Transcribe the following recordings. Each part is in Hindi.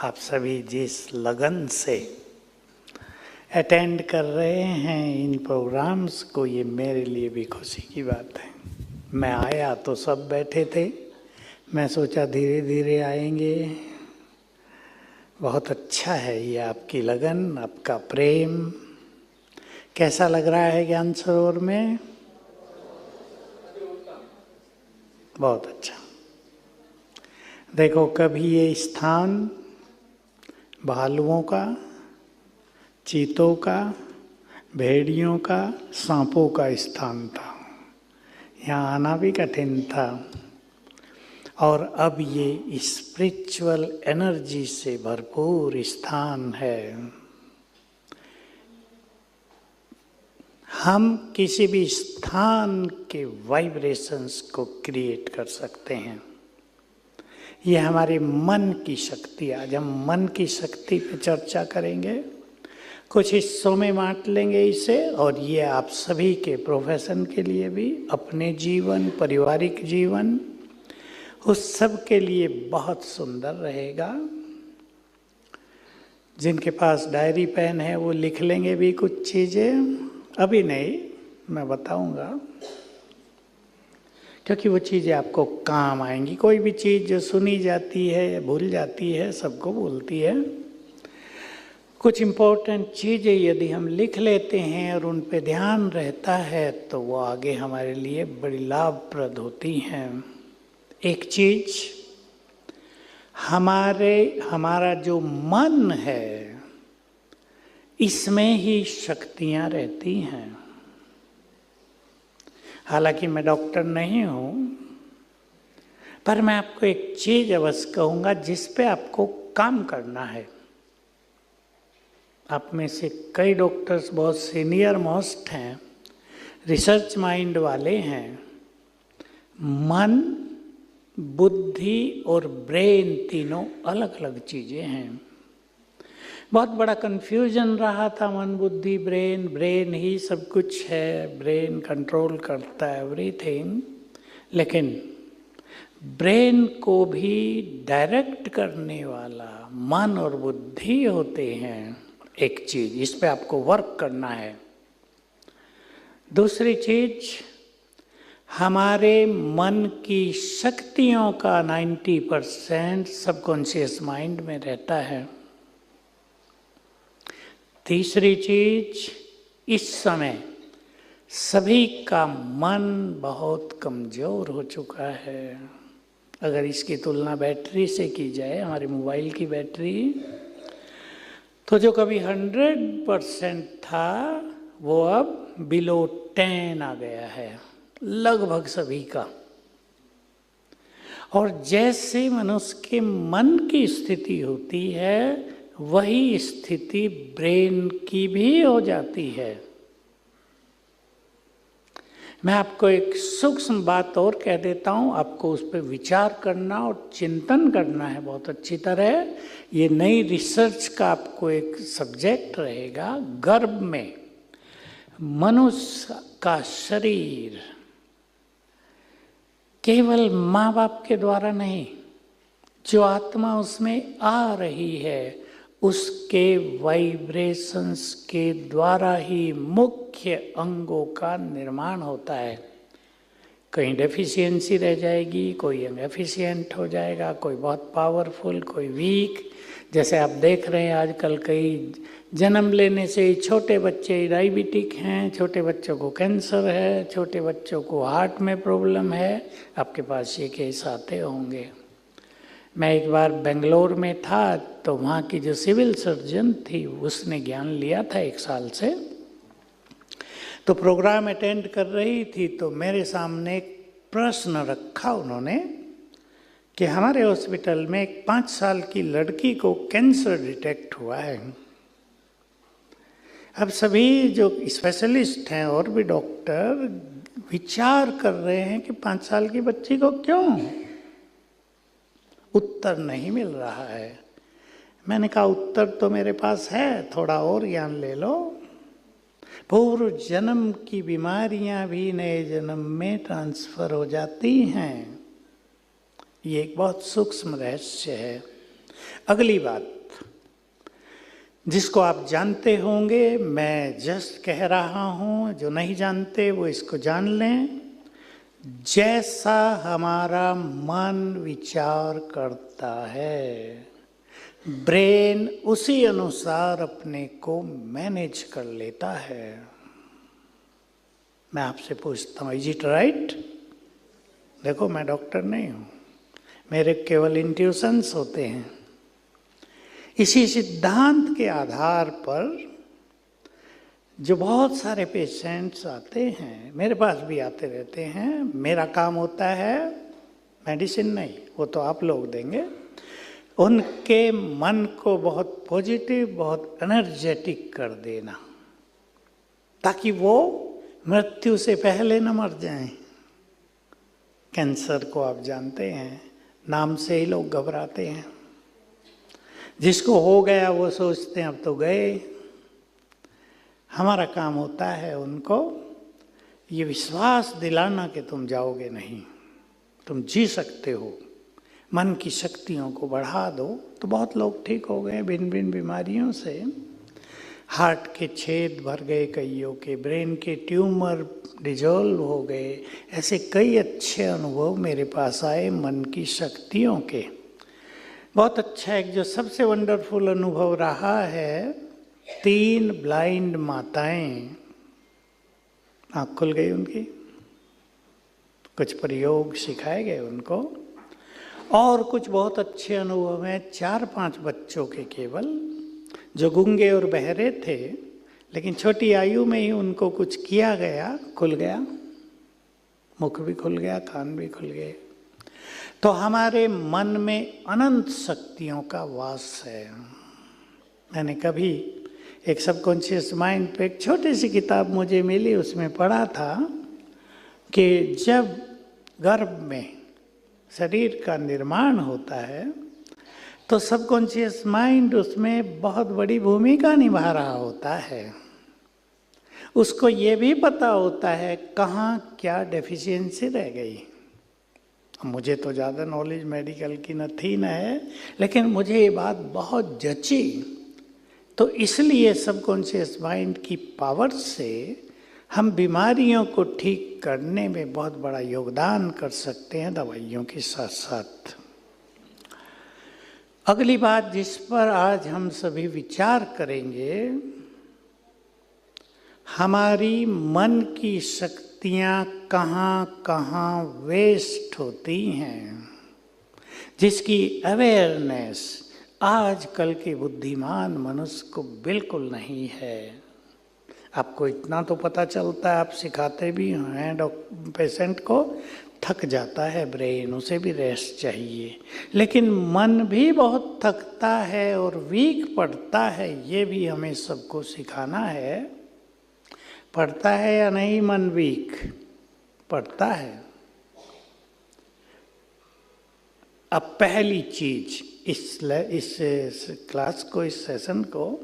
आप सभी जिस लगन से अटेंड कर रहे हैं इन प्रोग्राम्स को, ये मेरे लिए भी खुशी की बात है। मैं आया तो सब बैठे थे, मैं सोचा धीरे धीरे आएंगे। बहुत अच्छा है ये आपकी लगन, आपका प्रेम। कैसा लग रहा है ज्ञान सरोवर में? बहुत अच्छा। देखो, कभी ये स्थान भालुओं का, चीतों का, भेड़ियों का, सांपों का स्थान था। यहाँ आना भी कठिन था। और अब ये स्पिरिचुअल एनर्जी से भरपूर स्थान है। हम किसी भी स्थान के वाइब्रेशंस को क्रिएट कर सकते हैं। ये हमारे मन की शक्ति। आज हम मन की शक्ति पे चर्चा करेंगे, कुछ हिस्सों में बांट लेंगे इसे। और ये आप सभी के प्रोफेशन के लिए भी, अपने जीवन, पारिवारिक जीवन, उस सब के लिए बहुत सुंदर रहेगा। जिनके पास डायरी पेन है वो लिख लेंगे भी कुछ चीज़ें। अभी नहीं, मैं बताऊंगा, क्योंकि वो चीज़ें आपको काम आएंगी। कोई भी चीज़ जो सुनी जाती है भूल जाती है, सबको भूलती है। कुछ इम्पोर्टेंट चीज़ें यदि हम लिख लेते हैं और उन पे ध्यान रहता है तो वो आगे हमारे लिए बड़ी लाभप्रद होती हैं। एक चीज़, हमारा जो मन है इसमें ही शक्तियाँ रहती हैं। हालांकि मैं डॉक्टर नहीं हूँ, पर मैं आपको एक चीज़ अवश्य कहूँगा जिस पे आपको काम करना है। आप में से कई डॉक्टर्स बहुत सीनियर मोस्ट हैं, रिसर्च माइंड वाले हैं। मन, बुद्धि और ब्रेन तीनों अलग अलग चीज़ें हैं। बहुत बड़ा कन्फ्यूजन रहा था, मन, बुद्धि, ब्रेन। ब्रेन ही सब कुछ है, ब्रेन कंट्रोल करता है एवरीथिंग। लेकिन ब्रेन को भी डायरेक्ट करने वाला मन और बुद्धि होते हैं। एक चीज़, इस पे आपको वर्क करना है। दूसरी चीज़, हमारे मन की शक्तियों का 90% सबकॉन्शियस माइंड में रहता है। तीसरी चीज, इस समय सभी का मन बहुत कमज़ोर हो चुका है। अगर इसकी तुलना बैटरी से की जाए, हमारे मोबाइल की बैटरी, तो जो कभी 100% था वो अब बिलो 10 आ गया है, लगभग सभी का। और जैसे मनुष्य के मन की स्थिति होती है, वही स्थिति ब्रेन की भी हो जाती है। मैं आपको एक सूक्ष्म बात और कह देता हूँ, आपको उस पर विचार करना और चिंतन करना है बहुत अच्छी तरह। ये नई रिसर्च का आपको एक सब्जेक्ट रहेगा। गर्भ में मनुष्य का शरीर केवल माँ बाप के द्वारा नहीं, जो आत्मा उसमें आ रही है उसके वाइब्रेशंस के द्वारा ही मुख्य अंगों का निर्माण होता है। कहीं डेफिशिएंसी रह जाएगी, कोई अंग एफिशिएंट हो जाएगा, कोई बहुत पावरफुल, कोई वीक। जैसे आप देख रहे हैं आजकल कई जन्म लेने से ही छोटे बच्चे डायबिटिक हैं, छोटे बच्चों को कैंसर है, छोटे बच्चों को हार्ट में प्रॉब्लम है। आपके पास ये केस आते होंगे। मैं एक बार बेंगलोर में था तो वहाँ की जो सिविल सर्जन थी उसने ज्ञान लिया था 1 साल से, तो प्रोग्राम अटेंड कर रही थी। तो मेरे सामने एक प्रश्न रखा उन्होंने कि हमारे हॉस्पिटल में एक 5 साल की लड़की को कैंसर डिटेक्ट हुआ है। अब सभी जो स्पेशलिस्ट हैं और भी डॉक्टर विचार कर रहे हैं कि 5 साल की बच्ची को क्यों, उत्तर नहीं मिल रहा है। मैंने कहा उत्तर तो मेरे पास है, थोड़ा और ज्ञान ले लो। पूर्व जन्म की बीमारियां भी नए जन्म में ट्रांसफर हो जाती हैं। ये एक बहुत सूक्ष्म रहस्य है। अगली बात जिसको आप जानते होंगे, मैं जस्ट कह रहा हूं, जो नहीं जानते वो इसको जान लें। जैसा हमारा मन विचार करता है, ब्रेन उसी अनुसार अपने को मैनेज कर लेता है। मैं आपसे पूछता हूँ, इज इट राइट? देखो, मैं डॉक्टर नहीं हूँ, मेरे केवल इंट्यूशंस होते हैं। इसी सिद्धांत के आधार पर जो बहुत सारे पेशेंट्स आते हैं, मेरे पास भी आते रहते हैं, मेरा काम होता है मेडिसिन नहीं, वो तो आप लोग देंगे, उनके मन को बहुत पॉजिटिव, बहुत एनर्जेटिक कर देना, ताकि वो मृत्यु से पहले न मर जाएं। कैंसर को आप जानते हैं, नाम से ही लोग घबराते हैं। जिसको हो गया वो सोचते हैं अब तो गए। हमारा काम होता है उनको ये विश्वास दिलाना कि तुम जाओगे नहीं, तुम जी सकते हो। मन की शक्तियों को बढ़ा दो तो बहुत लोग ठीक हो गए भिन्न भिन्न बीमारियों से। हार्ट के छेद भर गए कईयों के, ब्रेन के ट्यूमर डिजोल्व हो गए। ऐसे कई अच्छे अनुभव मेरे पास आए मन की शक्तियों के। बहुत अच्छा, एक जो सबसे वंडरफुल अनुभव रहा है, 3 ब्लाइंड माताएं, आँख खुल गई उनकी, कुछ प्रयोग सिखाए गए उनको। और कुछ बहुत अच्छे अनुभव हैं 4-5 बच्चों के केवल, जो गूंगे और बहरे थे, लेकिन छोटी आयु में ही उनको कुछ किया गया, खुल गया, मुख भी खुल गया, कान भी खुल गए। तो हमारे मन में अनंत शक्तियों का वास है। मैंने कभी एक सबकॉन्शियस माइंड पे एक छोटी सी किताब मुझे मिली, उसमें पढ़ा था कि जब गर्भ में शरीर का निर्माण होता है तो सबकॉन्शियस माइंड उसमें बहुत बड़ी भूमिका निभा रहा होता है। उसको ये भी पता होता है कहाँ क्या डेफिशिएंसी रह गई। मुझे तो ज़्यादा नॉलेज मेडिकल की न थी न है, लेकिन मुझे ये बात बहुत जची। तो इसलिए सबकॉन्शियस माइंड की पावर से हम बीमारियों को ठीक करने में बहुत बड़ा योगदान कर सकते हैं, दवाइयों के साथ साथ। अगली बात जिस पर आज हम सभी विचार करेंगे, हमारी मन की शक्तियाँ कहाँ कहाँ वेस्ट होती हैं, जिसकी अवेयरनेस आजकल के बुद्धिमान मनुष्य को बिल्कुल नहीं है। आपको इतना तो पता चलता है, आप सिखाते भी हैं पेशेंट को, थक जाता है ब्रेन, उसे भी रेस्ट चाहिए, लेकिन मन भी बहुत थकता है और वीक पड़ता है। ये भी हमें सबको सिखाना है। पड़ता है या नहीं मन वीक? पड़ता है। अब पहली चीज इस क्लास को, इस सेशन को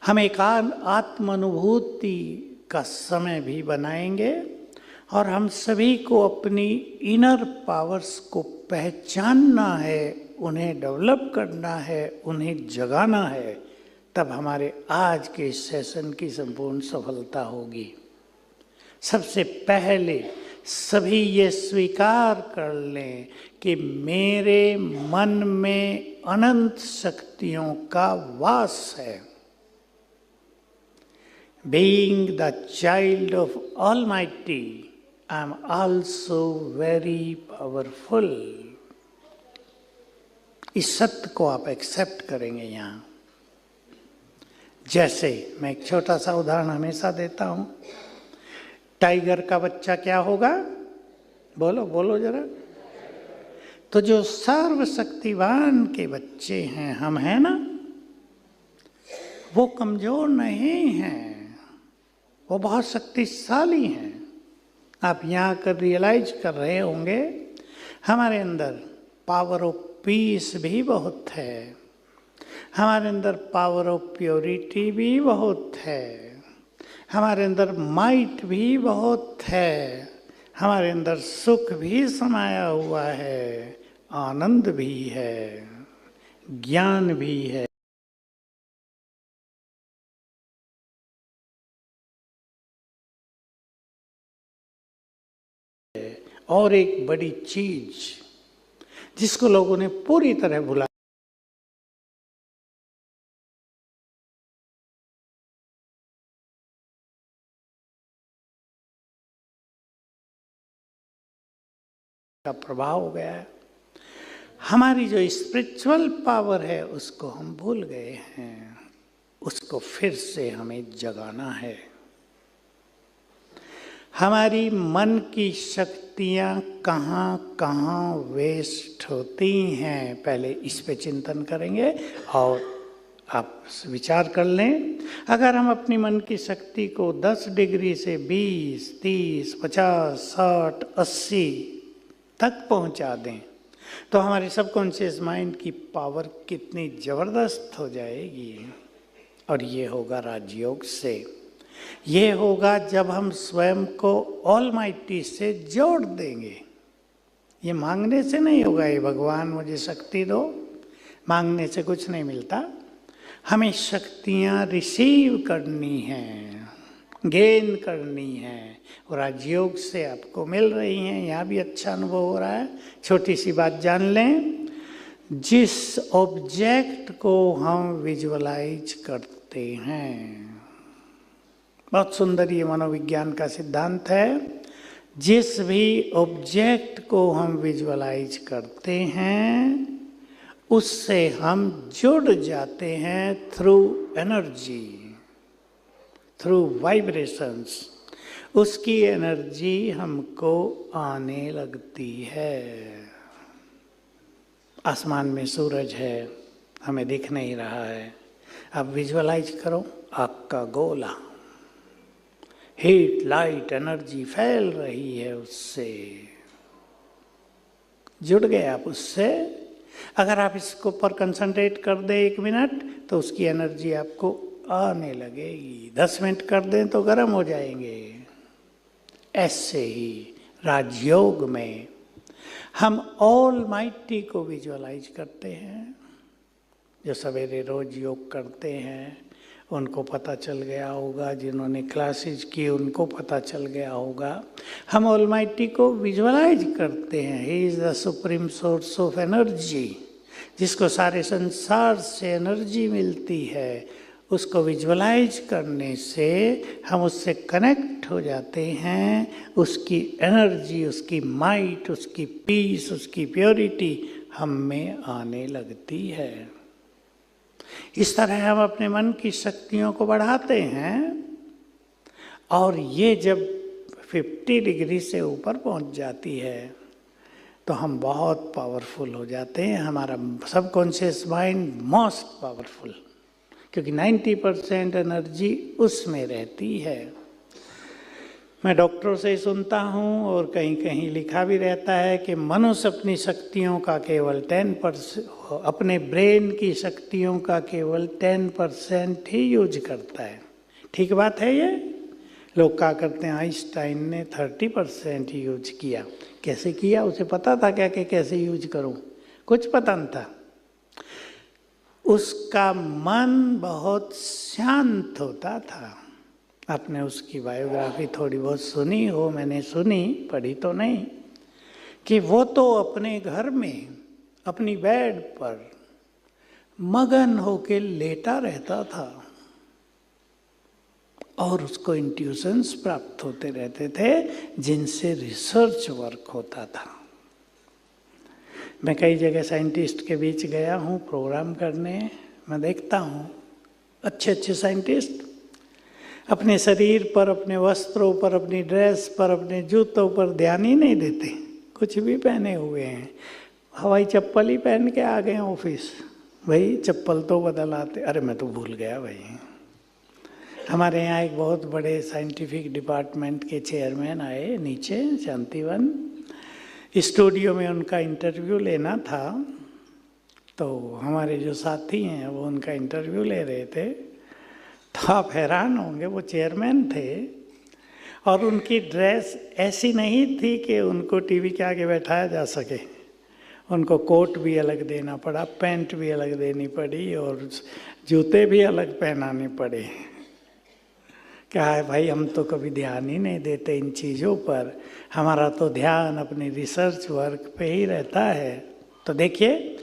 हम एक आत्मानुभूति का समय भी बनाएंगे और हम सभी को अपनी इनर पावर्स को पहचानना है, उन्हें डेवलप करना है, उन्हें जगाना है। तब हमारे आज के सेशन की संपूर्ण सफलता होगी। सबसे पहले सभी ये स्वीकार कर लें कि मेरे मन में अनंत शक्तियों का वास है। Being the child of Almighty, I am also very powerful. इस सत्य को आप एक्सेप्ट करेंगे यहाँ। जैसे मैं एक छोटा सा उदाहरण हमेशा देता हूँ, टाइगर का बच्चा क्या होगा? बोलो बोलो जरा। तो जो सर्वशक्तिवान के बच्चे हैं, हम हैं ना, वो कमजोर नहीं हैं, वो बहुत शक्तिशाली हैं। आप यहाँ कर रियलाइज कर रहे होंगे, हमारे अंदर पावर ऑफ पीस भी बहुत है, हमारे अंदर पावर ऑफ प्योरिटी भी बहुत है, हमारे अंदर माइट भी बहुत है, हमारे अंदर सुख भी समाया हुआ है, आनंद भी है, ज्ञान भी है। और एक बड़ी चीज जिसको लोगों ने पूरी तरह भुला, का प्रभाव हो गया है। हमारी जो स्पिरिचुअल पावर है उसको हम भूल गए हैं, उसको फिर से हमें जगाना है। हमारी मन की शक्तियाँ कहाँ कहाँ वेस्ट होती हैं, पहले इस पे चिंतन करेंगे और आप विचार कर लें। अगर हम अपनी मन की शक्ति को 10 डिग्री से 20, 30, 50, 60, 80 तक पहुंचा दें तो हमारे सबकॉन्शियस माइंड की पावर कितनी ज़बरदस्त हो जाएगी। और ये होगा राजयोग से। ये होगा जब हम स्वयं को ऑलमाइटी से जोड़ देंगे। ये मांगने से नहीं होगा, ये भगवान मुझे शक्ति दो, मांगने से कुछ नहीं मिलता। हमें शक्तियाँ रिसीव करनी हैं, गेन करनी है, और राजयोग से आपको मिल रही हैं। यहाँ भी अच्छा अनुभव हो रहा है। छोटी सी बात जान लें, जिस ऑब्जेक्ट को हम विजुअलाइज करते हैं, बहुत सुंदर ये मनोविज्ञान का सिद्धांत है, जिस भी ऑब्जेक्ट को हम विजुअलाइज करते हैं उससे हम जुड़ जाते हैं थ्रू एनर्जी, थ्रू वाइब्रेशंस। उसकी एनर्जी हमको आने लगती है। आसमान में सूरज है, हमें दिख नहीं रहा है, अब विजुअलाइज करो आपका गोला, हीट, लाइट, एनर्जी फैल रही है, उससे जुड़ गए आप उससे। अगर आप इसको पर कंसंट्रेट कर दें 1 मिनट तो उसकी एनर्जी आपको आने लगेगी। 10 मिनट कर दें तो गर्म हो जाएंगे। ऐसे ही राजयोग में हम ऑलमाइटी को विजुअलाइज करते हैं। जो सवेरे रोज योग करते हैं उनको पता चल गया होगा, जिन्होंने क्लासेज की उनको पता चल गया होगा। हम ऑलमाइटी को विजुअलाइज करते हैं। He is the supreme source of energy, जिसको सारे संसार से एनर्जी मिलती है। उसको विजुअलाइज करने से हम उससे कनेक्ट हो जाते हैं। उसकी एनर्जी, उसकी माइट, उसकी पीस, उसकी प्योरिटी हम में आने लगती है। इस तरह हम अपने मन की शक्तियों को बढ़ाते हैं और ये जब 50 डिग्री से ऊपर पहुंच जाती है तो हम बहुत पावरफुल हो जाते हैं। हमारा सबकॉन्शियस माइंड मोस्ट पावरफुल, क्योंकि 90% एनर्जी उसमें रहती है। मैं डॉक्टरों से सुनता हूँ और कहीं कहीं लिखा भी रहता है कि मनुष्य अपनी शक्तियों का केवल 10%, अपने ब्रेन की शक्तियों का केवल 10% ही यूज करता है। ठीक बात है ये? लोग क्या करते हैं, आइंस्टाइन ने 30% ही यूज किया। कैसे किया? उसे पता था क्या कि कैसे यूज करूं? कुछ पता नहीं था। उसका मन बहुत शांत होता था। आपने उसकी बायोग्राफी थोड़ी बहुत सुनी हो, मैंने सुनी, पढ़ी तो नहीं, कि वो तो अपने घर में अपनी बेड पर मगन होके लेटा रहता था और उसको इंट्यूशंस प्राप्त होते रहते थे जिनसे रिसर्च वर्क होता था। मैं कई जगह साइंटिस्ट के बीच गया हूँ प्रोग्राम करने, मैं देखता हूँ अच्छे अच्छे साइंटिस्ट अपने शरीर पर, अपने वस्त्रों पर, अपनी ड्रेस पर, अपने जूतों पर ध्यान ही नहीं देते। कुछ भी पहने हुए हैं, हवाई चप्पल ही पहन के आ गए ऑफिस। भाई चप्पल तो बदल आते, अरे मैं तो भूल गया भाई। हमारे यहाँ एक बहुत बड़े साइंटिफिक डिपार्टमेंट के चेयरमैन आए नीचे शांतिवन, स्टूडियो में उनका इंटरव्यू लेना था। तो हमारे जो साथी हैं वो उनका इंटरव्यू ले रहे थे। तो आप हैरान होंगे, वो चेयरमैन थे और उनकी ड्रेस ऐसी नहीं थी कि उनको टीवी के आगे बैठाया जा सके। उनको कोट भी अलग देना पड़ा, पैंट भी अलग देनी पड़ी और जूते भी अलग पहनाने पड़े। क्या है भाई, हम तो कभी ध्यान ही नहीं देते इन चीज़ों पर, हमारा तो ध्यान अपनी रिसर्च वर्क पे ही रहता है। तो देखिए,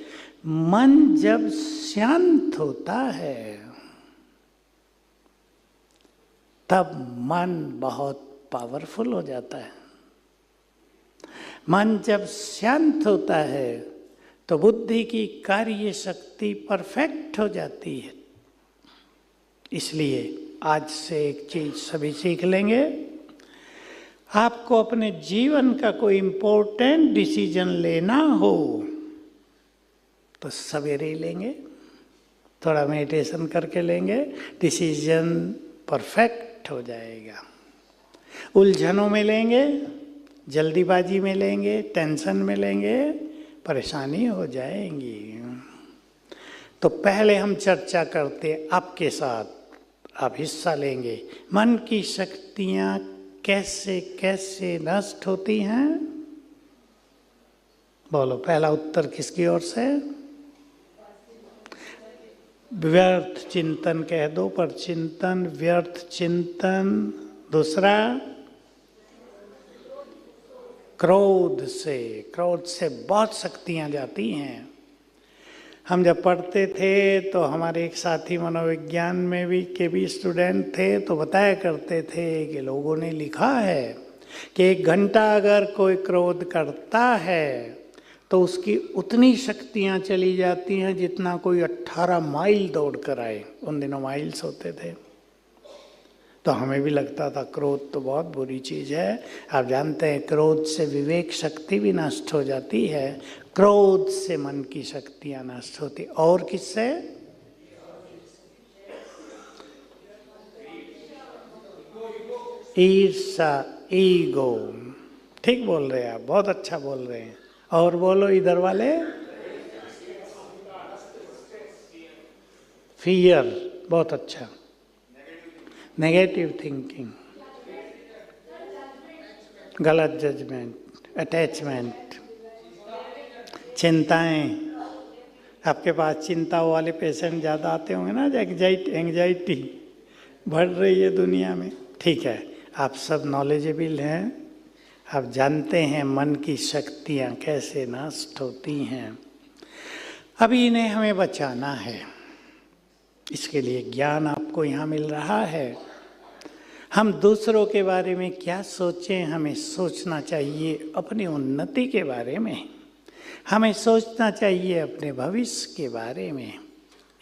मन जब शांत होता है तब मन बहुत पावरफुल हो जाता है। मन जब शांत होता है तो बुद्धि की कार्य शक्ति परफेक्ट हो जाती है। इसलिए आज से एक चीज सभी सीख लेंगे, आपको अपने जीवन का कोई इम्पोर्टेंट डिसीजन लेना हो तो सवेरे ही लेंगे, थोड़ा मेडिटेशन करके लेंगे, डिसीजन परफेक्ट हो जाएगा। उलझनों में लेंगे, जल्दीबाजी में लेंगे, टेंशन में लेंगे, परेशानी हो जाएंगी। तो पहले हम चर्चा करते आपके साथ, आप हिस्सा लेंगे, मन की शक्तियां कैसे कैसे नष्ट होती हैं। बोलो, पहला उत्तर किसकी ओर से? व्यर्थ चिंतन कह दो, पर चिंतन, व्यर्थ चिंतन। दूसरा, क्रोध से। क्रोध से बहुत शक्तियां जाती हैं। हम जब पढ़ते थे तो हमारे एक साथी मनोविज्ञान में भी स्टूडेंट थे, तो बताया करते थे कि लोगों ने लिखा है कि 1 घंटा अगर कोई क्रोध करता है तो उसकी उतनी शक्तियां चली जाती हैं जितना कोई 18 माइल दौड़ कर आए। उन दिनों माइल्स होते थे। तो हमें भी लगता था क्रोध तो बहुत बुरी चीज़ है। आप जानते हैं क्रोध से विवेक शक्ति भी नष्ट हो जाती है, क्रोध से मन की शक्तियां नष्ट होती। और किससे? ईर्षा, ईगो। ठीक बोल रहे हैं आप, बहुत अच्छा बोल रहे हैं। और बोलो इधर वाले, फियर, बहुत अच्छा। नेगेटिव थिंकिंग, गलत जजमेंट, अटैचमेंट, चिंताएं। आपके पास चिंताओं वाले पेशेंट ज़्यादा आते होंगे ना, एंग्जाइटी बढ़ रही है दुनिया में। ठीक है, आप सब नॉलेजेबल हैं, आप जानते हैं मन की शक्तियाँ कैसे नष्ट होती हैं। अभी इन्हें हमें बचाना है, इसके लिए ज्ञान आपको यहाँ मिल रहा है। हम दूसरों के बारे में क्या सोचें, हमें सोचना चाहिए अपनी उन्नति के बारे में, हमें सोचना चाहिए अपने भविष्य के बारे में।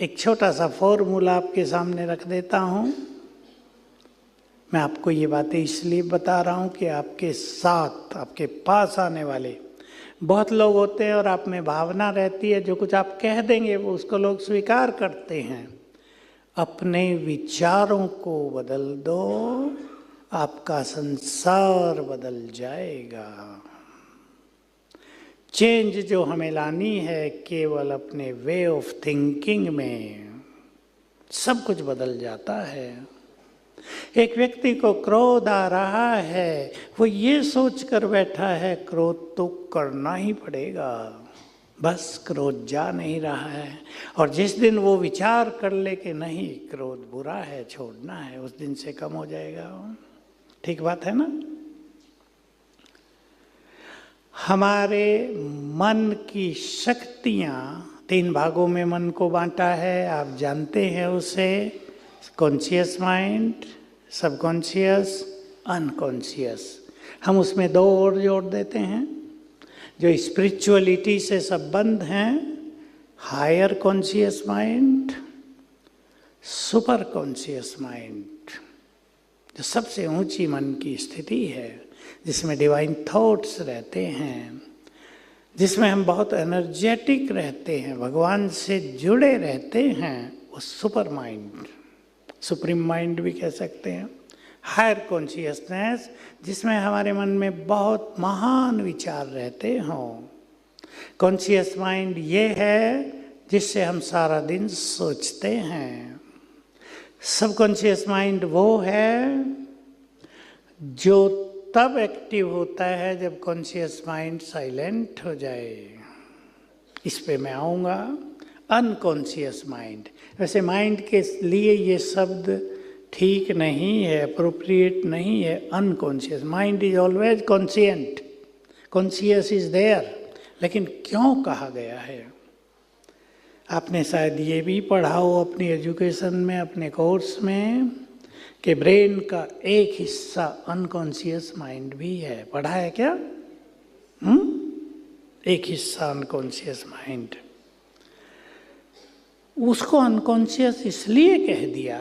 एक छोटा सा फॉर्मूला आपके सामने रख देता हूँ। मैं आपको ये बातें इसलिए बता रहा हूँ कि आपके साथ, आपके पास आने वाले बहुत लोग होते हैं और आप में भावना रहती है, जो कुछ आप कह देंगे वो उसको लोग स्वीकार करते हैं। अपने विचारों को बदल दो, आपका संसार बदल जाएगा। चेंज जो हमें लानी है केवल अपने वे ऑफ थिंकिंग में, सब कुछ बदल जाता है। एक व्यक्ति को क्रोध आ रहा है, वो ये सोच कर बैठा है क्रोध तो करना ही पड़ेगा, बस क्रोध जा नहीं रहा है। और जिस दिन वो विचार कर ले कि नहीं क्रोध बुरा है, छोड़ना है, उस दिन से कम हो जाएगा। ठीक बात है ना? हमारे मन की शक्तियाँ 3 भागों में मन को बांटा है, आप जानते हैं उसे। Conscious mind, subconscious, unconscious. हम उसमें 2 और जोड़ देते हैं जो स्पिरिचुअलिटी से संबंध हैं, higher conscious mind, super conscious mind, जो सबसे ऊंची मन की स्थिति है, जिसमें डिवाइन थॉट्स रहते हैं, जिसमें हम बहुत एनर्जेटिक रहते हैं, भगवान से जुड़े रहते हैं, वो सुपर माइंड, सुप्रीम माइंड भी कह सकते हैं। हायर कॉन्शियसनेस, जिसमें हमारे मन में बहुत महान विचार रहते हों। कॉन्शियस माइंड ये है जिससे हम सारा दिन सोचते हैं। सबकॉन्शियस माइंड वो है जो तब एक्टिव होता है जब कॉन्शियस माइंड साइलेंट हो जाए। इस पे मैं आऊँगा। अनकॉन्शियस माइंड, वैसे माइंड के लिए ये शब्द ठीक नहीं है, अप्रोप्रिएट नहीं है। Unconscious mind is always conscient, conscious is there, लेकिन क्यों कहा गया है? आपने शायद ये भी पढ़ा हो अपनी एजुकेशन में, अपने कोर्स में, कि ब्रेन का एक हिस्सा अनकॉन्शियस माइंड भी है। पढ़ा है क्या? एक हिस्सा अनकॉन्शियस माइंड। उसको अनकॉन्शियस इसलिए कह दिया,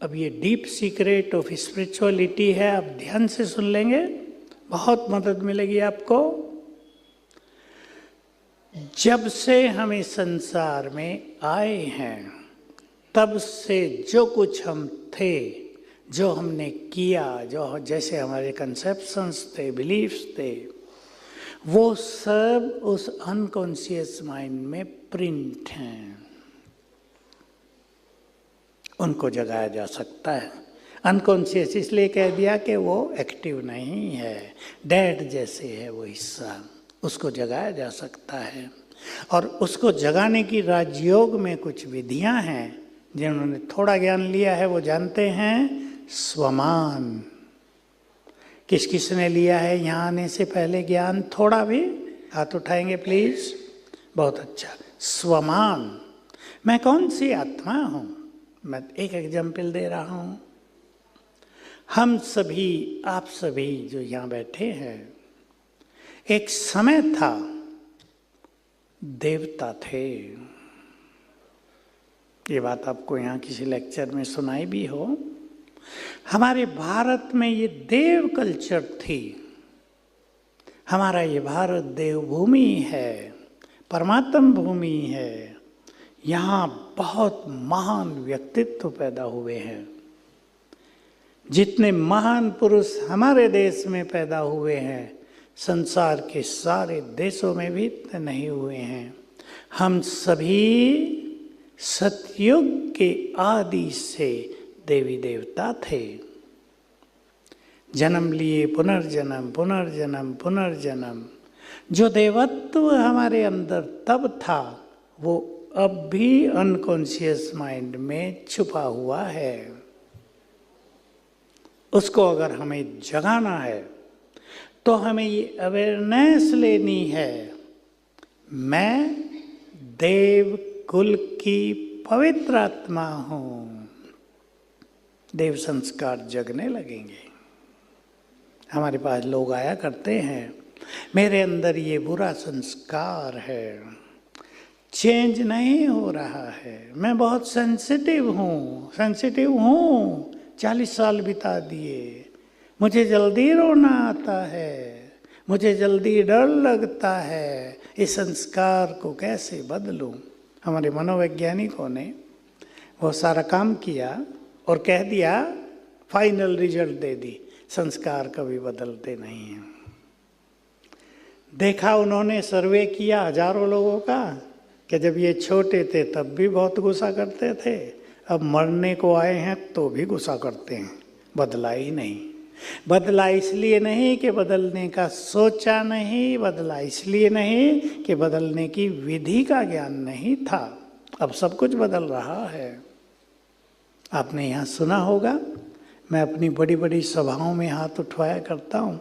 अब ये डीप सीक्रेट ऑफ स्पिरिचुअलिटी है, आप ध्यान से सुन लेंगे, बहुत मदद मिलेगी आपको। जब से हम इस संसार में आए हैं, तब से जो कुछ हम थे, जो हमने किया, जो जैसे हमारे कंसेप्शंस थे, बिलीफ्स थे, वो सब उस अनकॉन्शियस माइंड में प्रिंट हैं। उनको जगाया जा सकता है। अनकॉन्शियस इसलिए कह दिया कि वो एक्टिव नहीं है, डेड जैसे है वो हिस्सा, उसको जगाया जा सकता है। और उसको जगाने की राजयोग में कुछ विधियां हैं। जिन्होंने थोड़ा ज्ञान लिया है वो जानते हैं। स्वमान, किस किस ने लिया है यहाँ आने से पहले ज्ञान? थोड़ा भी हाथ उठाएंगे प्लीज। बहुत अच्छा। स्वमान, मैं कौन सी आत्मा हूँ? मैं एक एग्जाम्पल दे रहा हूँ। हम सभी, आप सभी जो यहाँ बैठे हैं, एक समय था देवता थे। ये बात आपको यहाँ किसी लेक्चर में सुनाई भी हो। हमारे भारत में ये देव कल्चर थी। हमारा ये भारत देवभूमि है, परमात्म भूमि है। यहाँ बहुत महान व्यक्तित्व पैदा हुए हैं। जितने महान पुरुष हमारे देश में पैदा हुए हैं, संसार के सारे देशों में भी इतने नहीं हुए हैं। हम सभी सतयुग के आदि से देवी देवता थे। जन्म लिए, पुनर्जन्म, पुनर्जन्म, पुनर्जन्म। जो देवत्व हमारे अंदर तब था, वो अब भी अनकॉन्शियस माइंड में छुपा हुआ है। उसको अगर हमें जगाना है तो हमें ये अवेयरनेस लेनी है, मैं देव कुल की पवित्र आत्मा हूँ। देव संस्कार जगने लगेंगे। हमारे पास लोग आया करते हैं, मेरे अंदर ये बुरा संस्कार है, चेंज नहीं हो रहा है, मैं बहुत सेंसिटिव हूँ, 40 साल बिता दिए, मुझे जल्दी रोना आता है, मुझे जल्दी डर लगता है, इस संस्कार को कैसे बदलूं? हमारे मनोवैज्ञानिकों ने वो सारा काम किया और कह दिया, फाइनल रिजल्ट दे दी, संस्कार कभी बदलते नहीं हैं। देखा उन्होंने, सर्वे किया हजारों लोगों का, कि जब ये छोटे थे तब भी बहुत गुस्सा करते थे, अब मरने को आए हैं तो भी गुस्सा करते हैं। बदला ही नहीं। बदला इसलिए नहीं कि बदलने का सोचा नहीं, बदला इसलिए नहीं कि बदलने की विधि का ज्ञान नहीं था। अब सब कुछ बदल रहा है। आपने यहाँ सुना होगा, मैं अपनी बड़ी बड़ी सभाओं में हाथ उठवाया करता हूँ।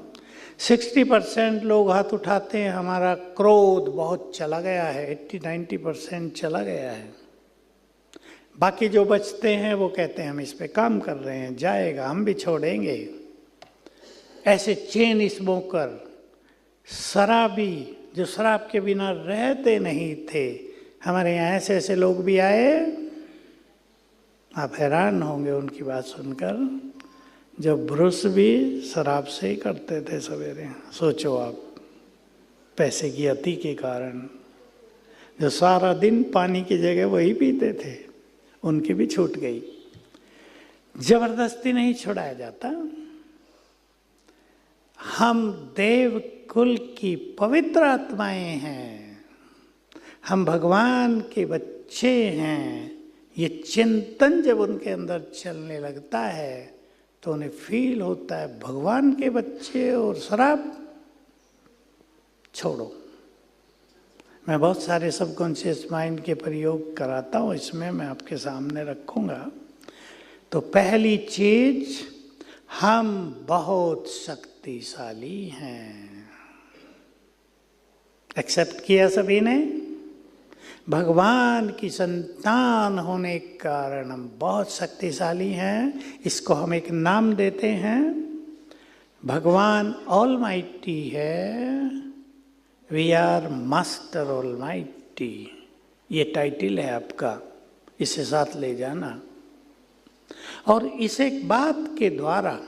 60% लोग हाथ उठाते हैं, हमारा क्रोध बहुत चला गया है, 80-90% चला गया है। बाकी जो बचते हैं वो कहते हैं हम इस पे काम कर रहे हैं, जाएगा, हम भी छोड़ेंगे। ऐसे चेन स्मोकर, शराबी, जो शराब के बिना रहते नहीं थे, हमारे यहाँ ऐसे ऐसे लोग भी आए। आप हैरान होंगे उनकी बात सुनकर। जब ब्रश भी शराब से ही करते थे सवेरे। सोचो आप, पैसे की अति के कारण जो सारा दिन पानी की जगह वही पीते थे, उनकी भी छूट गई। जबरदस्ती नहीं छुड़ाया जाता। हम देव कुल की पवित्र आत्माएं हैं, हम भगवान के बच्चे हैं। ये चिंतन जब उनके अंदर चलने लगता है तो उन्हें फील होता है भगवान के बच्चे और शराब छोड़ो। मैं बहुत सारे सबकॉन्शियस माइंड के प्रयोग कराता हूँ, इसमें मैं आपके सामने रखूँगा। तो पहली चीज, हम बहुत शक्तिशाली हैं। एक्सेप्ट किया सभी ने? भगवान की संतान होने के कारण हम बहुत शक्तिशाली हैं। इसको हम एक नाम देते हैं, भगवान ऑलमाइटी है, वी आर मास्टर ऑलमाइटी। ये टाइटल है आपका, इसे साथ ले जाना। और इस एक बात के द्वारा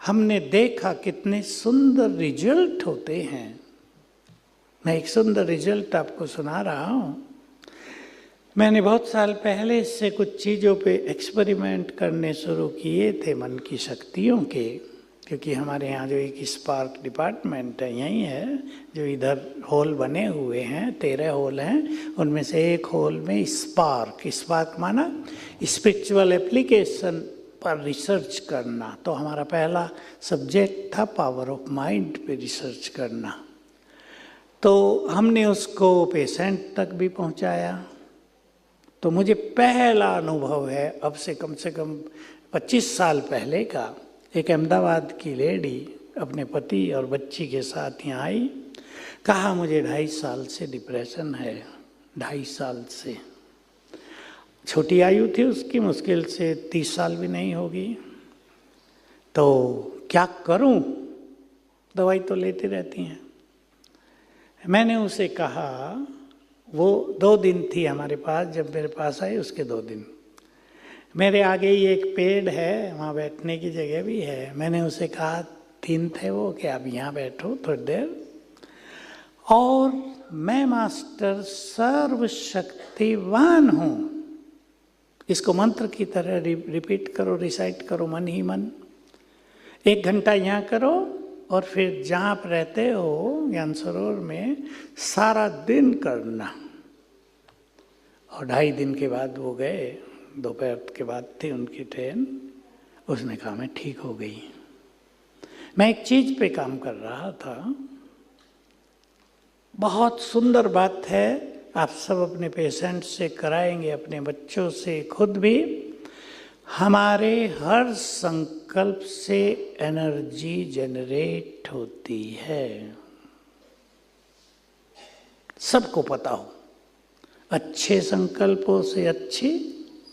हमने देखा कितने सुंदर रिजल्ट होते हैं। मैं एक सुंदर रिजल्ट आपको सुना रहा हूँ। मैंने बहुत साल पहले इससे कुछ चीज़ों पे एक्सपेरिमेंट करने शुरू किए थे, मन की शक्तियों के, क्योंकि हमारे यहाँ जो एक स्पार्क डिपार्टमेंट है यही है, जो इधर हॉल बने हुए हैं, 13 हॉल हैं, उनमें से एक हॉल में स्पार्क माना स्पिरिचुअल एप्लीकेशन पर रिसर्च करना। तो हमारा पहला सब्जेक्ट था पावर ऑफ माइंड पे रिसर्च करना। तो हमने उसको पेशेंट तक भी पहुंचाया। तो मुझे पहला अनुभव है, अब से कम 25 साल पहले का। एक अहमदाबाद की लेडी अपने पति और बच्ची के साथ यहाँ आई, कहा मुझे 2.5 साल से डिप्रेशन है, 2.5 साल से। छोटी आयु थी उसकी, मुश्किल से 30 साल भी नहीं होगी। तो क्या करूं, दवाई तो लेती रहती हैं। मैंने उसे कहा, वो 2 दिन थी हमारे पास, जब मेरे पास आई उसके 2 दिन, मेरे आगे ही एक पेड़ है, वहाँ बैठने की जगह भी है। मैंने उसे कहा, 3 थे वो, कि आप यहाँ बैठो थोड़ी देर, और मैं मास्टर सर्वशक्तिवान हूँ, इसको मंत्र की तरह रिपीट करो, रिसाइट करो मन ही मन। 1 घंटा यहाँ करो, और फिर जहाँ आप रहते हो ज्ञान सरोवर में सारा दिन करना। और 2.5 दिन के बाद वो गए, दोपहर के बाद थी उनकी ट्रेन। उसने कहा मैं ठीक हो गई। मैं एक चीज पे काम कर रहा था, बहुत सुंदर बात है, आप सब अपने पेशेंट से कराएंगे, अपने बच्चों से, खुद भी। हमारे हर संकल्प से एनर्जी जनरेट होती है, सबको पता हो। अच्छे संकल्पों से अच्छी,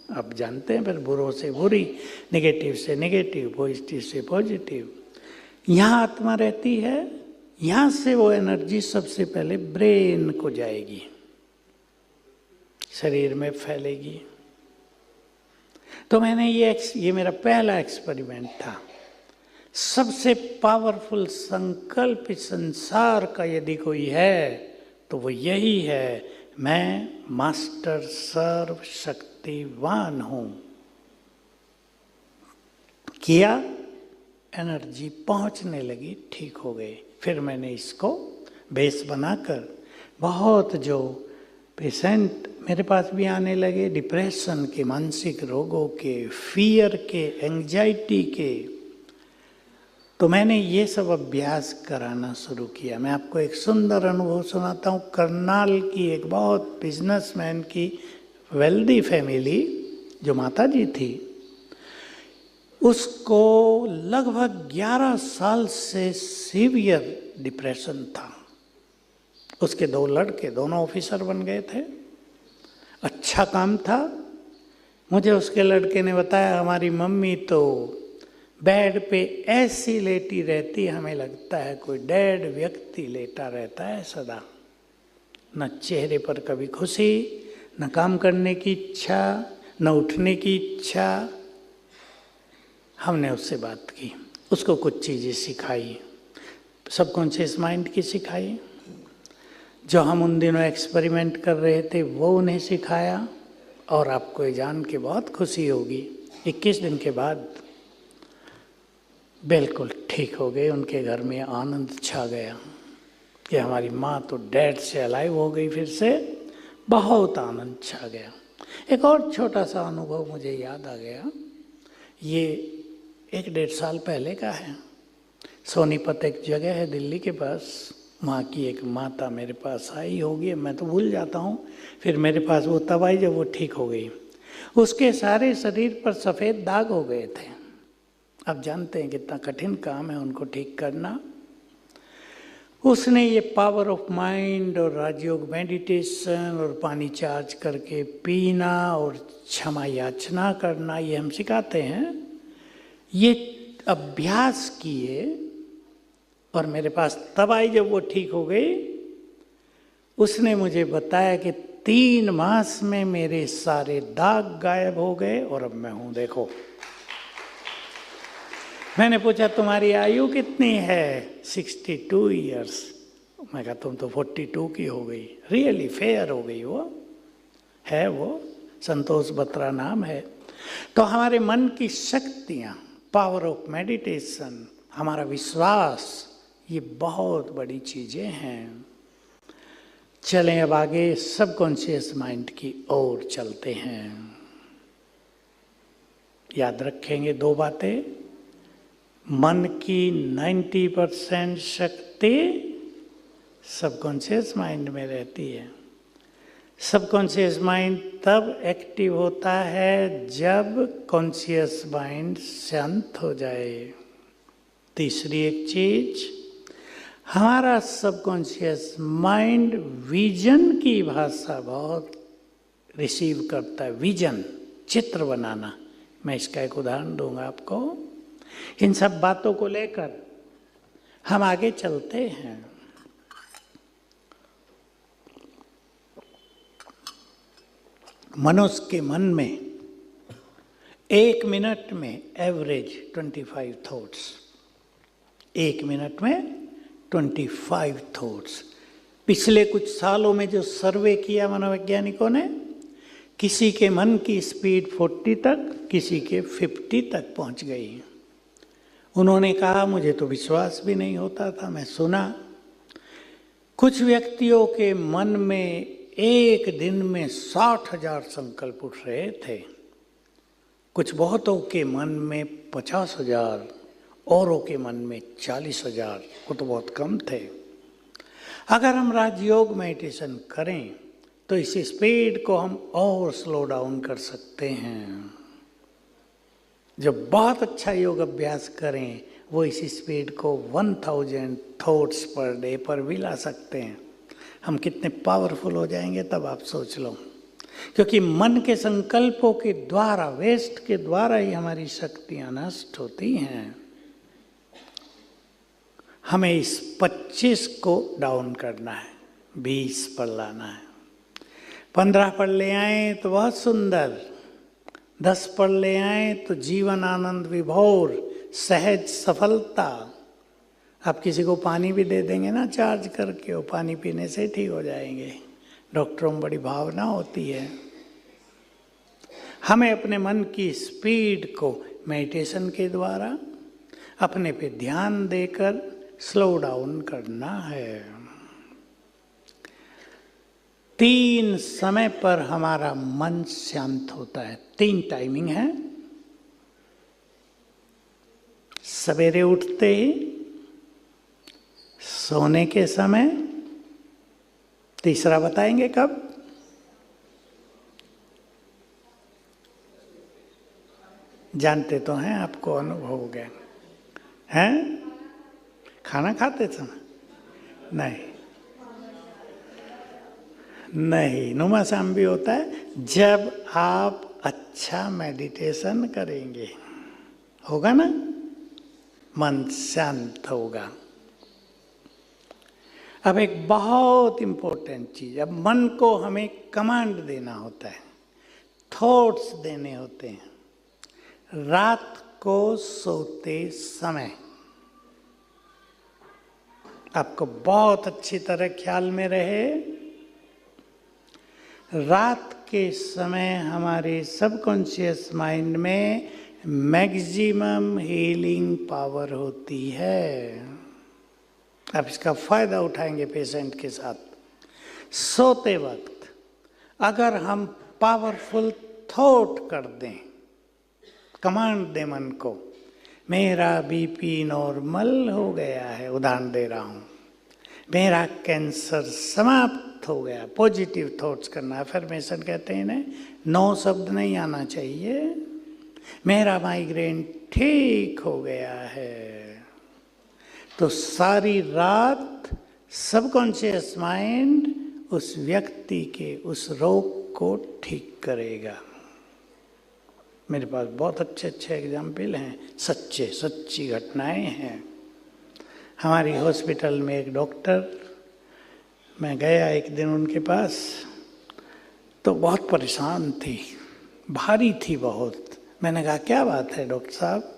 आप जानते हैं, फिर बुरों से बुरी, नेगेटिव से नेगेटिव, पॉजिटिव से पॉजिटिव। यहाँ आत्मा रहती है, यहाँ से वो एनर्जी सबसे पहले ब्रेन को जाएगी, शरीर में फैलेगी। तो मैंने ये मेरा पहला एक्सपेरिमेंट था। सबसे पावरफुल संकल्प इस संसार का यदि कोई है तो वो यही है, मैं मास्टर सर्वशक्तिवान हूं। किया, एनर्जी पहुंचने लगी, ठीक हो गए। फिर मैंने इसको बेस बनाकर बहुत जो पेशेंट मेरे पास भी आने लगे, डिप्रेशन के, मानसिक रोगों के, फियर के, एंजाइटी के, तो मैंने ये सब अभ्यास कराना शुरू किया। मैं आपको एक सुंदर अनुभव सुनाता हूँ। करनाल की एक बहुत बिजनेसमैन की वेल्दी फैमिली, जो माता जी थी, उसको लगभग 11 साल से सीवियर डिप्रेशन था। उसके 2 लड़के, दोनों ऑफिसर बन गए थे, अच्छा काम था। मुझे उसके लड़के ने बताया, हमारी मम्मी तो बेड पे ऐसी लेटी रहती, हमें लगता है कोई डेड व्यक्ति लेटा रहता है सदा। न चेहरे पर कभी खुशी, न काम करने की इच्छा, न उठने की इच्छा। हमने उससे बात की, उसको कुछ चीज़ें सिखाई, सबकॉन्शियस माइंड की सिखाई, जो हम उन दिनों एक्सपेरिमेंट कर रहे थे वो उन्हें सिखाया। और आपको ये जान के बहुत खुशी होगी, 21 दिन के बाद बिल्कुल ठीक हो गए। उनके घर में आनंद छा गया कि हमारी माँ तो डेड से अलाइव हो गई, फिर से बहुत आनंद छा गया। एक और छोटा सा अनुभव मुझे याद आ गया, ये 1-1.5 साल पहले का है। सोनीपत एक जगह है दिल्ली के पास, वहाँ की एक माता मेरे पास आई होगी, मैं तो भूल जाता हूँ, फिर मेरे पास वो तब आई जब वो ठीक हो गई। उसके सारे शरीर पर सफ़ेद दाग हो गए थे। अब जानते हैं कितना कठिन काम है उनको ठीक करना। उसने ये पावर ऑफ माइंड और राजयोग मेडिटेशन और पानी चार्ज करके पीना और क्षमा याचना करना, ये हम सिखाते हैं, ये अभ्यास किए और मेरे पास तब आई जब वो ठीक हो गई। उसने मुझे बताया कि 3 मास में मेरे सारे दाग गायब हो गए और अब मैं हूं, देखो। मैंने पूछा तुम्हारी आयु कितनी है? 62 ईयर्स। मैं कहा तुम तो 42 की हो गई। रियली फेयर हो गई वो है, वो संतोष बत्रा नाम है। तो हमारे मन की शक्तियाँ, पावर ऑफ मेडिटेशन, हमारा विश्वास, ये बहुत बड़ी चीज़ें हैं। चलें अब आगे सबकॉन्शियस माइंड की ओर चलते हैं। याद रखेंगे 2 बातें। मन की 90% शक्ति सबकॉन्शियस माइंड में रहती है। सबकॉन्शियस माइंड तब एक्टिव होता है जब कॉन्शियस माइंड शांत हो जाए। तीसरी एक चीज, हमारा सबकॉन्शियस माइंड विजन की भाषा बहुत रिसीव करता है। विजन, चित्र बनाना। मैं इसका एक उदाहरण दूंगा आपको। इन सब बातों को लेकर हम आगे चलते हैं। मनुष्य के मन में 1 मिनट में एवरेज 25 थॉट्स, 1 मिनट में 25 थॉट्स। पिछले कुछ सालों में जो सर्वे किया मनोवैज्ञानिकों ने, किसी के मन की स्पीड 40 तक, किसी के 50 तक पहुंच गई। उन्होंने कहा मुझे तो विश्वास भी नहीं होता था। मैं सुना कुछ व्यक्तियों के मन में एक दिन में 60,000 संकल्प उठ रहे थे। कुछ बहुतों के मन में 50,000, औरों के मन में 40,000। वो तो बहुत कम थे। अगर हम राजयोग मेडिटेशन करें तो इस स्पीड को हम और स्लो डाउन कर सकते हैं। जब बहुत अच्छा योग अभ्यास करें वो इस स्पीड को 1000 थॉट्स पर डे पर भी ला सकते हैं। हम कितने पावरफुल हो जाएंगे तब आप सोच लो। क्योंकि मन के संकल्पों के द्वारा, वेस्ट के द्वारा ही हमारी शक्तियां नष्ट होती हैं। हमें इस 25 को डाउन करना है, 20 पर लाना है। 15 पर ले आए तो बहुत सुंदर, 10 पर ले आए तो जीवन आनंद विभोर, सहज सफलता। आप किसी को पानी भी दे देंगे ना चार्ज करके, वो पानी पीने से ठीक हो जाएंगे। डॉक्टरों में बड़ी भावना होती है। हमें अपने मन की स्पीड को मेडिटेशन के द्वारा अपने पे ध्यान देकर स्लो डाउन करना है। 3 समय पर हमारा मन शांत होता है। 3 टाइमिंग है। सवेरे उठते ही, सोने के समय, तीसरा बताएंगे कब? जानते तो हैं, आपको अनुभव हो गया हैं? खाना खाते समय? नहीं, नहीं, नुमा शाम भी होता है जब आप अच्छा मेडिटेशन करेंगे। होगा ना, मन शांत होगा। अब एक बहुत इंपॉर्टेंट चीज, अब मन को हमें कमांड देना होता है, थॉट्स देने होते हैं। रात को सोते समय आपको बहुत अच्छी तरह ख्याल में रहे, रात के समय हमारे सबकॉन्शियस माइंड में मैक्सिमम हीलिंग पावर होती है। आप इसका फायदा उठाएंगे पेशेंट के साथ। सोते वक्त अगर हम पावरफुल थॉट कर दें, कमांड दें मन को, मेरा बीपी नॉर्मल हो गया है, उदाहरण दे रहा हूँ, मेरा कैंसर समाप्त हो गया। पॉजिटिव थॉट्स करना, अफर्मेशन कहते हैं इन्हें। नो शब्द नहीं आना चाहिए। मेरा माइग्रेन ठीक हो गया है। तो सारी रात सबकॉन्शियस माइंड उस व्यक्ति के उस रोग को ठीक करेगा। मेरे पास बहुत अच्छे अच्छे एग्जाम्पल हैं, सच्ची घटनाएं हैं। हमारी हॉस्पिटल में एक डॉक्टर, मैं गया एक दिन उनके पास, तो बहुत परेशान थी, भारी थी बहुत। मैंने कहा क्या बात है डॉक्टर साहब?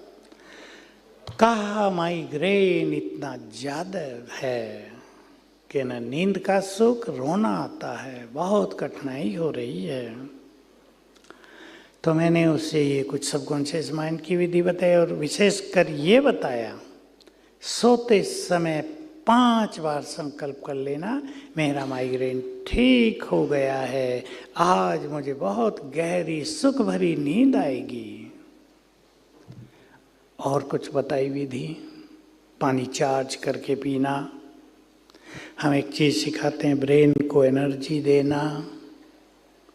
कहा माइग्रेन इतना ज़्यादा है कि न नींद का सुख, रोना आता है, बहुत कठिनाई हो रही है। तो मैंने उससे ये कुछ सबकॉन्शियस माइंड की विधि बताई और विशेषकर ये बताया, सोते समय 5 बार संकल्प कर लेना, मेरा माइग्रेन ठीक हो गया है, आज मुझे बहुत गहरी सुख भरी नींद आएगी। और कुछ बताई विधि, पानी चार्ज करके पीना। हम एक चीज़ सिखाते हैं, ब्रेन को एनर्जी देना।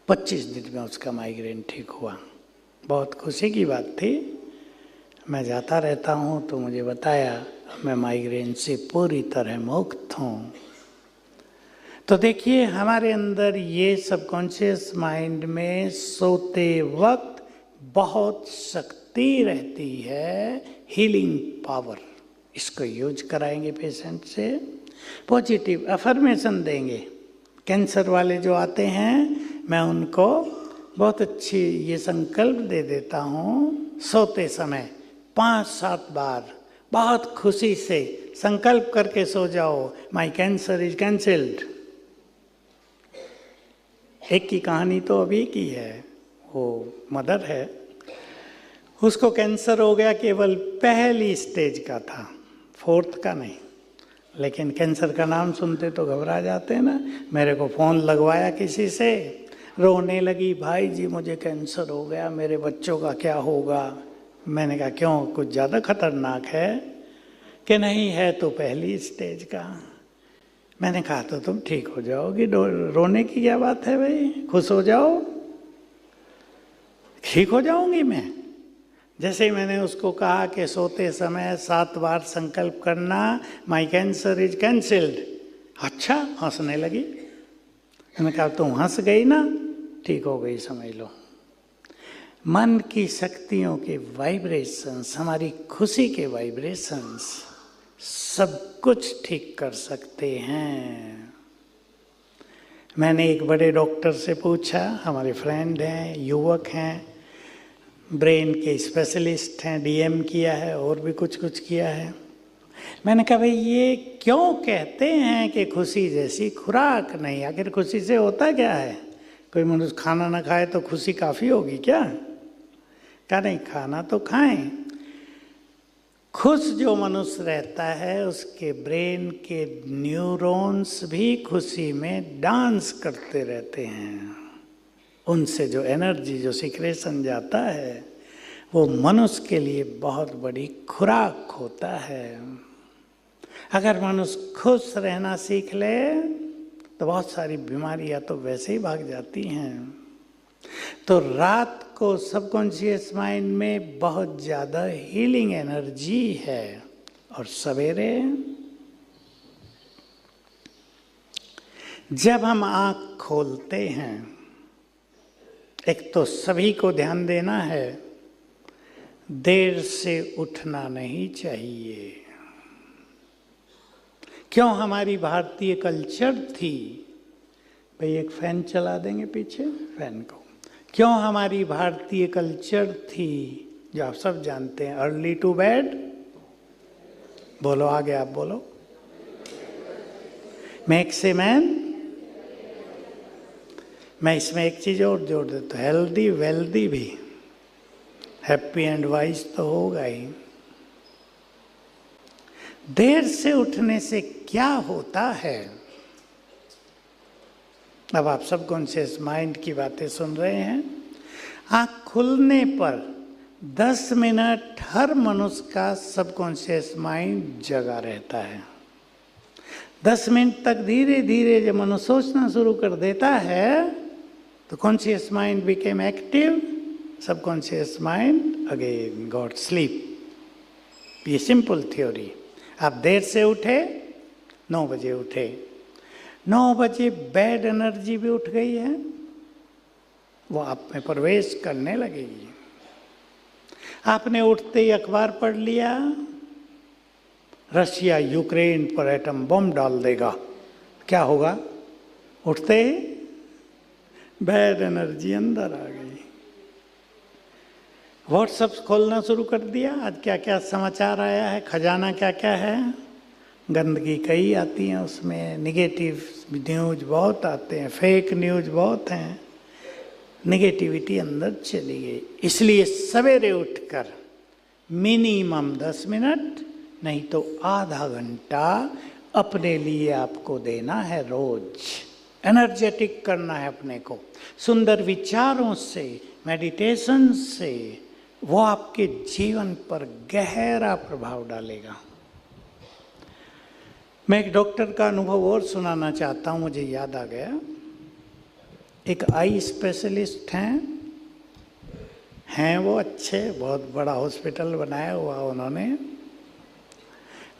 25 दिन में उसका माइग्रेन ठीक हुआ। बहुत खुशी की बात थी। मैं जाता रहता हूँ तो मुझे बताया मैं माइग्रेन से पूरी तरह मुक्त हूँ। तो देखिए हमारे अंदर ये सबकॉन्शियस माइंड में सोते वक्त बहुत शक्ति रहती है, हीलिंग पावर। इसको यूज कराएंगे पेशेंट से, पॉजिटिव अफर्मेशन देंगे। कैंसर वाले जो आते हैं मैं उनको बहुत अच्छी ये संकल्प दे देता हूँ, सोते समय 5-7 बार बहुत खुशी से संकल्प करके सो जाओ, माई कैंसर इज कैंसल्ड। एक की कहानी तो अभी की है, वो मदर है, उसको कैंसर हो गया, केवल पहली स्टेज का था, 4th का नहीं। लेकिन कैंसर का नाम सुनते तो घबरा जाते हैं ना। मेरे को फ़ोन लगवाया किसी से, रोने लगी, भाई जी मुझे कैंसर हो गया, मेरे बच्चों का क्या होगा। मैंने कहा क्यों, कुछ ज़्यादा खतरनाक है? कि नहीं है तो पहली स्टेज का। मैंने कहा तो तुम ठीक हो जाओगी, रोने की क्या बात है भाई, खुश हो जाओ, ठीक हो जाऊंगी मैं। जैसे ही मैंने उसको कहा कि सोते समय 7 बार संकल्प करना, माई कैंसर इज कैंसल्ड, अच्छा हंसने लगी। मैंने कहा तुम हंस गई ना, ठीक हो गई समझ लो। मन की शक्तियों के वाइब्रेशंस, हमारी खुशी के वाइब्रेशंस सब कुछ ठीक कर सकते हैं। मैंने एक बड़े डॉक्टर से पूछा, हमारे फ्रेंड हैं, युवक हैं, ब्रेन के स्पेशलिस्ट हैं, डीएम किया है और भी कुछ किया है। मैंने कहा भाई ये क्यों कहते हैं कि खुशी जैसी खुराक नहीं, आखिर खुशी से होता क्या है? कोई मनुष्य खाना ना खाए तो खुशी काफ़ी होगी क्या? कहा नहीं, खाना तो खाएं। खुश जो मनुष्य रहता है उसके ब्रेन के न्यूरॉन्स भी खुशी में डांस करते रहते हैं। उनसे जो एनर्जी, जो सिक्रेशन जाता है, वो मनुष्य के लिए बहुत बड़ी खुराक होता है। अगर मनुष्य खुश रहना सीख ले तो बहुत सारी बीमारियां तो वैसे ही भाग जाती हैं। तो रात को सबकॉन्शियस माइंड में बहुत ज़्यादा हीलिंग एनर्जी है, और सवेरे जब हम आँख खोलते हैं, एक तो सभी को ध्यान देना है, देर से उठना नहीं चाहिए। क्यों हमारी भारतीय कल्चर थी, भाई एक फैन चला देंगे पीछे फैन को, क्यों हमारी भारतीय कल्चर थी जो आप सब जानते हैं, अर्ली टू बेड। बोलो आगे, आप बोलो। Max a man. मैं इसमें एक चीज और जोड़ देता हूँ, हेल्दी वेल्दी भी, हैप्पी एंड वाइज तो होगा ही। देर से उठने से क्या होता है? अब आप सबकॉन्शियस माइंड की बातें सुन रहे हैं। आँख खुलने पर 10 मिनट हर मनुष्य का सबकॉन्शियस माइंड जगा रहता है। 10 मिनट तक धीरे धीरे जब मनुष्य सोचना शुरू कर देता है तो conscious mind became active, subconscious mind again got sleep. ये सिंपल थ्योरी। आप देर से उठे, 9 बजे उठे, 9 बजे बैड एनर्जी भी उठ गई है, वो आप में प्रवेश करने लगेगी। आपने उठते ही अखबार पढ़ लिया, रशिया यूक्रेन पर एटम बम डाल देगा, क्या होगा? उठते ही बैड एनर्जी अंदर आ गई। व्हाट्सएप खोलना शुरू कर दिया, आज क्या क्या समाचार आया है, खजाना क्या क्या है, गंदगी कई आती है उसमें, निगेटिव न्यूज बहुत आते हैं, फेक न्यूज बहुत हैं, निगेटिविटी अंदर चली गई। इसलिए सवेरे उठकर मिनिमम 10 मिनट नहीं तो आधा घंटा अपने लिए आपको देना है रोज। एनर्जेटिक करना है अपने को, सुंदर विचारों से, मेडिटेशन से, वो आपके जीवन पर गहरा प्रभाव डालेगा। मैं एक डॉक्टर का अनुभव और सुनाना चाहता हूँ, मुझे याद आ गया। एक आई स्पेशलिस्ट हैं वो अच्छे, बहुत बड़ा हॉस्पिटल बनाया हुआ उन्होंने,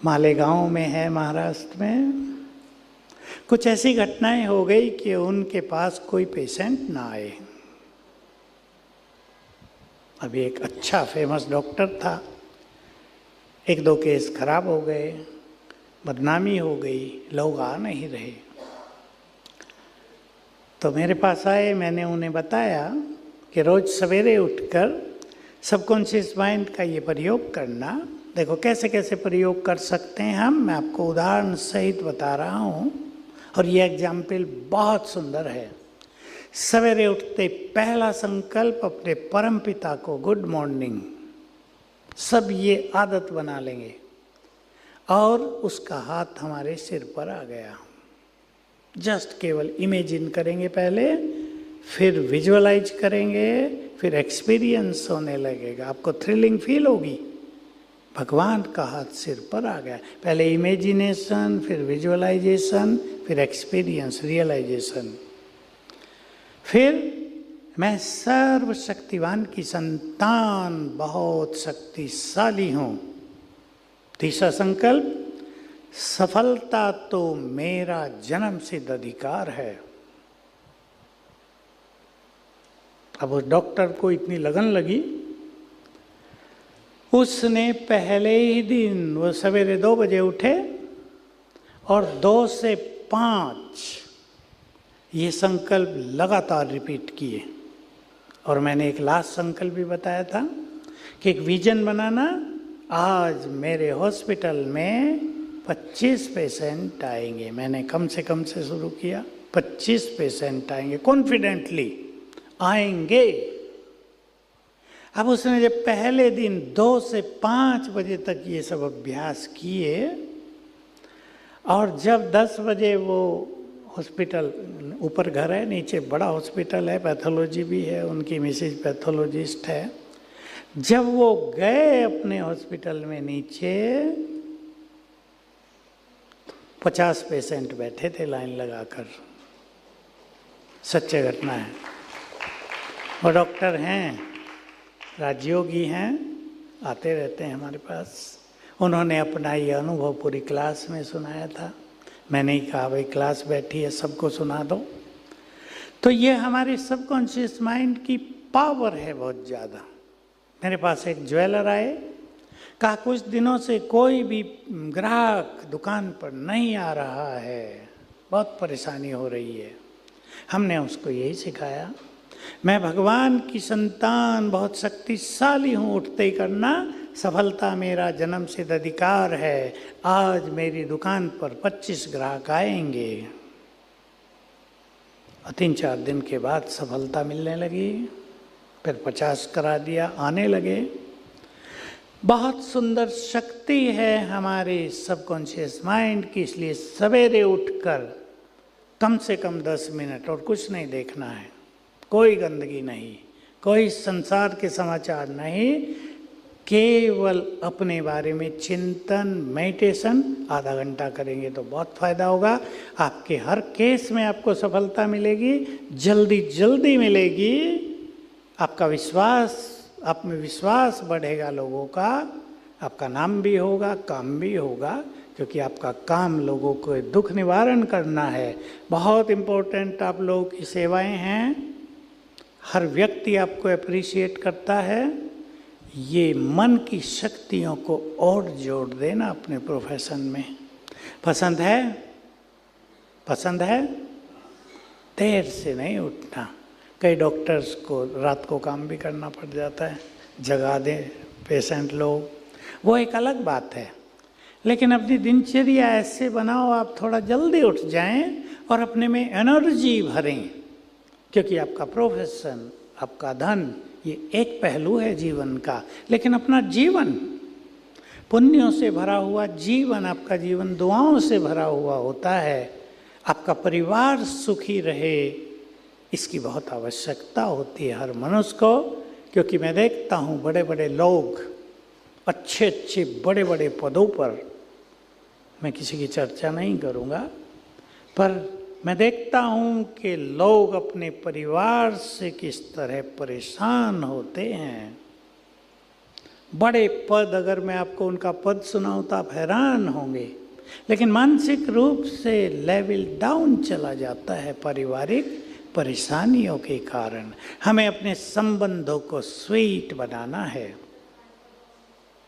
मालेगांव में है महाराष्ट्र में। कुछ ऐसी घटनाएं हो गई कि उनके पास कोई पेशेंट ना आए। अभी एक अच्छा फेमस डॉक्टर था, 1-2 केस खराब हो गए, बदनामी हो गई, लोग आ नहीं रहे। तो मेरे पास आए, मैंने उन्हें बताया कि रोज सवेरे उठकर सबकॉन्शियस माइंड का ये प्रयोग करना। देखो कैसे कैसे प्रयोग कर सकते हैं हम, मैं आपको उदाहरण सहित बता रहा हूँ, और ये एग्जाम्पल बहुत सुंदर है। सवेरे उठते पहला संकल्प अपने परम पिता को गुड मॉर्निंग, सब ये आदत बना लेंगे, और उसका हाथ हमारे सिर पर आ गया। जस्ट केवल इमेजिन करेंगे पहले, फिर विजुअलाइज करेंगे, फिर एक्सपीरियंस होने लगेगा, आपको थ्रिलिंग फील होगी। भगवान का हाथ सिर पर आ गया। पहले इमेजिनेशन, फिर विजुअलाइजेशन, फिर एक्सपीरियंस, रियलाइजेशन। फिर मैं सर्वशक्तिवान की संतान, बहुत शक्तिशाली हूँ। तीसरा संकल्प, सफलता तो मेरा जन्म सिद्ध अधिकार है। अब उस डॉक्टर को इतनी लगन लगी, उसने पहले ही दिन वो सवेरे 2 बजे उठे और 2 से 5 ये संकल्प लगातार रिपीट किए। और मैंने एक लास्ट संकल्प भी बताया था कि एक विजन बनाना, आज मेरे हॉस्पिटल में 25 पेशेंट आएंगे। मैंने कम से शुरू किया, 25 पेशेंट आएंगे, कॉन्फिडेंटली आएंगे। अब उसने जब पहले दिन 2 से 5 बजे तक ये सब अभ्यास किए, और जब 10 बजे वो हॉस्पिटल, ऊपर घर है, नीचे बड़ा हॉस्पिटल है, पैथोलॉजी भी है, उनकी मिसेज पैथोलॉजिस्ट है, जब वो गए अपने हॉस्पिटल में नीचे, 50 पेशेंट बैठे थे लाइन लगाकर। सच्ची घटना है। वो डॉक्टर हैं, राजयोगी हैं, आते रहते हैं हमारे पास। उन्होंने अपना ये अनुभव पूरी क्लास में सुनाया था। मैंने ही कहा भाई क्लास बैठी है, सबको सुना दो। तो ये हमारे सबकॉन्शियस माइंड की पावर है बहुत ज़्यादा। मेरे पास एक ज्वेलर आए, कहा कुछ दिनों से कोई भी ग्राहक दुकान पर नहीं आ रहा है, बहुत परेशानी हो रही है। हमने उसको यही सिखाया, मैं भगवान की संतान, बहुत शक्तिशाली हूँ, उठते ही करना, सफलता मेरा जन्म सिद्ध अधिकार है। आज मेरी दुकान पर 25 ग्राहक आएंगे। और 3-4 दिन के बाद सफलता मिलने लगी, फिर 50 करा दिया, आने लगे। बहुत सुंदर शक्ति है हमारे सबकॉन्शियस माइंड की। इसलिए सवेरे उठकर कम से कम 10 मिनट, और कुछ नहीं देखना है, कोई गंदगी नहीं, कोई संसार के समाचार नहीं, केवल अपने बारे में चिंतन, मेडिटेशन आधा घंटा करेंगे तो बहुत फायदा होगा। आपके हर केस में आपको सफलता मिलेगी, जल्दी जल्दी मिलेगी। आपका विश्वास, आप में विश्वास बढ़ेगा लोगों का, आपका नाम भी होगा, काम भी होगा, क्योंकि आपका काम लोगों को दुख निवारण करना है। बहुत इम्पोर्टेंट आप लोगों की सेवाएं हैं। हर व्यक्ति आपको अप्रिशिएट करता है। ये मन की शक्तियों को और जोड़ देना अपने प्रोफेशन में। पसंद है? पसंद है? देर से नहीं उठना। कई डॉक्टर्स को रात को काम भी करना पड़ जाता है, जगा दें पेशेंट लोग, वो एक अलग बात है। लेकिन अपनी दिनचर्या ऐसे बनाओ आप थोड़ा जल्दी उठ जाएं और अपने में एनर्जी भरें, क्योंकि आपका प्रोफेशन, आपका धन, ये एक पहलू है जीवन का। लेकिन अपना जीवन पुण्यों से भरा हुआ जीवन, आपका जीवन दुआओं से भरा हुआ होता है। आपका परिवार सुखी रहे, इसकी बहुत आवश्यकता होती है हर मनुष्य को। क्योंकि मैं देखता हूँ बड़े बड़े लोग, अच्छे अच्छे बड़े बड़े पदों पर, मैं किसी की चर्चा नहीं करूँगा, पर मैं देखता हूँ कि लोग अपने परिवार से किस तरह परेशान होते हैं। बड़े पद, अगर मैं आपको उनका पद सुनाऊँ तो आप हैरान होंगे, लेकिन मानसिक रूप से लेवल डाउन चला जाता है पारिवारिक परेशानियों के कारण। हमें अपने संबंधों को स्वीट बनाना है,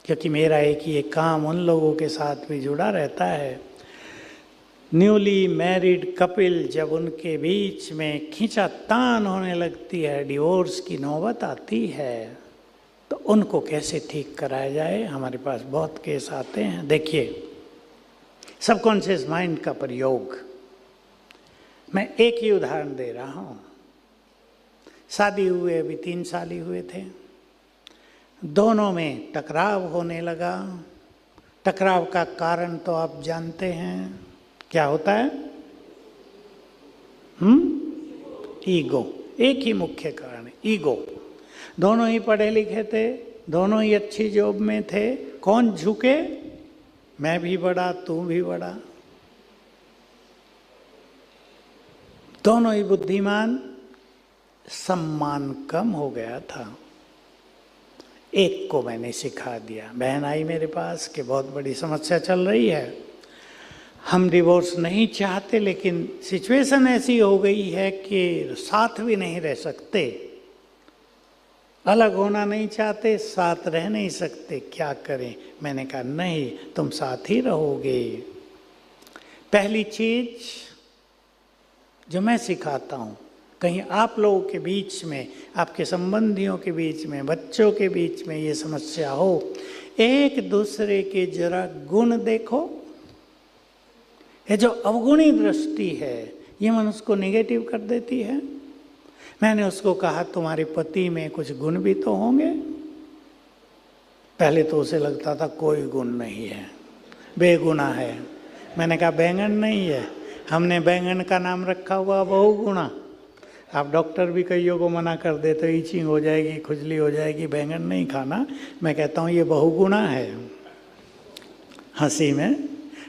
क्योंकि मेरा एक ये काम उन लोगों के साथ भी जुड़ा रहता है। न्यूली मैरिड कपिल, जब उनके बीच में खींचातान होने लगती है, डिवोर्स की नौबत आती है, तो उनको कैसे ठीक कराया जाए, हमारे पास बहुत केस आते हैं। देखिए, सबकॉन्शियस माइंड का प्रयोग, मैं एक ही उदाहरण दे रहा हूँ। शादी हुए अभी 3 साल ही हुए थे, दोनों में टकराव होने लगा। टकराव का कारण तो आप जानते हैं, क्या होता है? ईगो। एक ही मुख्य कारण है, ईगो। दोनों ही पढ़े लिखे थे, दोनों ही अच्छी जॉब में थे। कौन झुके? मैं भी बड़ा, तू भी बड़ा। दोनों ही बुद्धिमान, सम्मान कम हो गया था। एक को मैंने सिखा दिया। बहन आई मेरे पास कि बहुत बड़ी समस्या चल रही है, हम डिवोर्स नहीं चाहते, लेकिन सिचुएशन ऐसी हो गई है कि साथ भी नहीं रह सकते, अलग होना नहीं चाहते, साथ रह नहीं सकते, क्या करें? मैंने कहा नहीं, तुम साथ ही रहोगे। पहली चीज जो मैं सिखाता हूँ, कहीं आप लोगों के बीच में, आपके संबंधियों के बीच में, बच्चों के बीच में ये समस्या हो, एक दूसरे के जरा गुण देखो। ये जो अवगुणी दृष्टि है, ये मनुष्य को नेगेटिव कर देती है। मैंने उसको कहा, तुम्हारे पति में कुछ गुण भी तो होंगे। पहले तो उसे लगता था कोई गुण नहीं है, बेगुना है। मैंने कहा बैंगन नहीं है, हमने बैंगन का नाम रखा हुआ बहुगुणा। आप डॉक्टर भी कईयों को मना कर देते तो ईचिंग हो जाएगी, खुजली हो जाएगी, बैंगन नहीं खाना। मैं कहता हूँ ये बहुगुणा है। हंसी में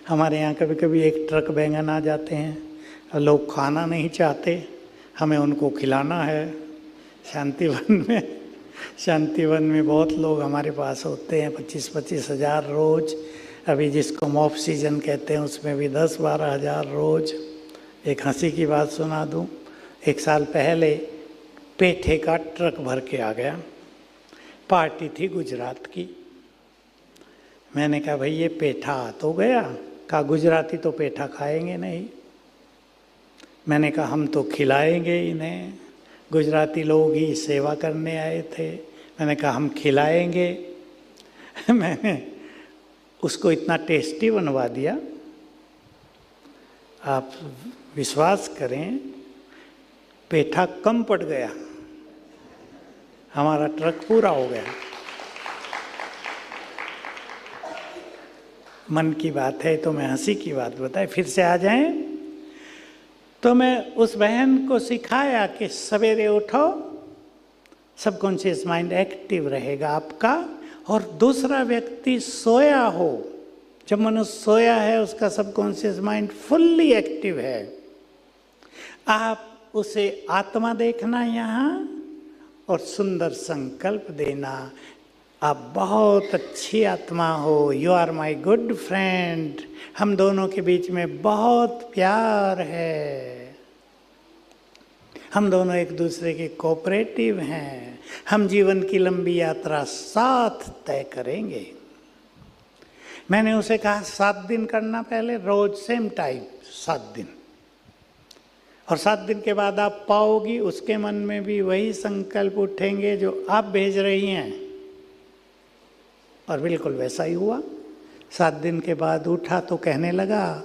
हमारे यहाँ कभी कभी 1 ट्रक बैंगन आ जाते हैं, लोग खाना नहीं चाहते, हमें उनको खिलाना है। शांतिवन में बहुत लोग हमारे पास होते हैं, 25-25 हज़ार रोज। अभी जिसको हम ऑफ सीजन कहते हैं उसमें भी 10-12 हज़ार रोज। एक हंसी की बात सुना दूं, 1 साल पहले पेठे का ट्रक भर के आ गया। पार्टी थी गुजरात की। मैंने कहा भाई ये पेठा आ तो गया। कहा गुजराती तो पेठा खाएंगे नहीं। मैंने कहा हम तो खिलाएंगे इन्हें, गुजराती लोग ही सेवा करने आए थे। मैंने कहा हम खिलाएंगे। मैंने उसको इतना टेस्टी बनवा दिया, आप विश्वास करें, पेठा कम पड़ गया, हमारा ट्रक पूरा हो गया। मन की बात है तो मैं हंसी की बात बताए, फिर से आ जाएं। तो मैं उस बहन को सिखाया कि सवेरे उठो, सबकॉन्शियस माइंड एक्टिव रहेगा आपका, और दूसरा व्यक्ति सोया हो, जब मनुष्य सोया है उसका सबकॉन्शियस माइंड फुल्ली एक्टिव है, आप उसे आत्मा देखना यहाँ और सुंदर संकल्प देना, आप बहुत अच्छी आत्मा हो, you are my good friend, हम दोनों के बीच में बहुत प्यार है, हम दोनों एक दूसरे के कोऑपरेटिव हैं, हम जीवन की लंबी यात्रा साथ तय करेंगे। मैंने उसे कहा 7 दिन करना, पहले रोज सेम टाइम 7 दिन, और 7 दिन के बाद आप पाओगी उसके मन में भी वही संकल्प उठेंगे जो आप भेज रही हैं। और बिल्कुल वैसा ही हुआ। 7 दिन के बाद उठा तो कहने लगा,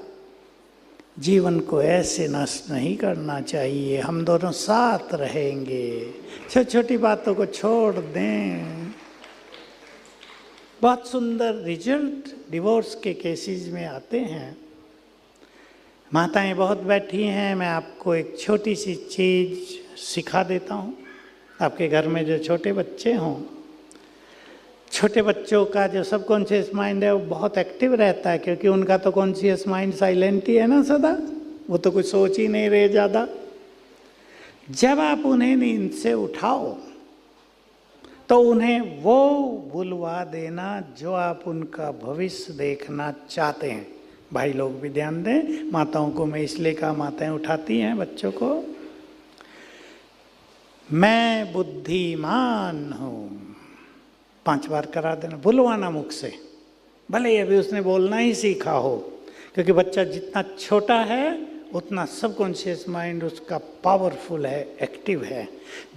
जीवन को ऐसे नष्ट नहीं करना चाहिए, हम दोनों साथ रहेंगे, छोटी छोटी बातों को छोड़ दें। बहुत सुंदर रिजल्ट डिवोर्स के केसेस में आते हैं। माताएं बहुत बैठी हैं, मैं आपको एक छोटी सी चीज़ सिखा देता हूँ। आपके घर में जो छोटे बच्चे हों, छोटे बच्चों का जो सबकॉन्शियस माइंड है वो बहुत एक्टिव रहता है, क्योंकि उनका तो कॉन्शियस माइंड साइलेंट ही है ना सदा, वो तो कुछ सोच ही नहीं रहे ज़्यादा। जब आप उन्हें नींद से उठाओ तो उन्हें वो भुलवा देना जो आप उनका भविष्य देखना चाहते हैं। भाई लोग भी ध्यान दें, माताओं को मैं इसलिए कहा, माताएं उठाती हैं बच्चों को। मैं बुद्धिमान हूँ, 5 बार करा देना, भुलवाना मुख से, भले ही अभी उसने बोलना ही सीखा हो, क्योंकि बच्चा जितना छोटा है उतना सबकॉन्शियस माइंड उसका पावरफुल है, एक्टिव है।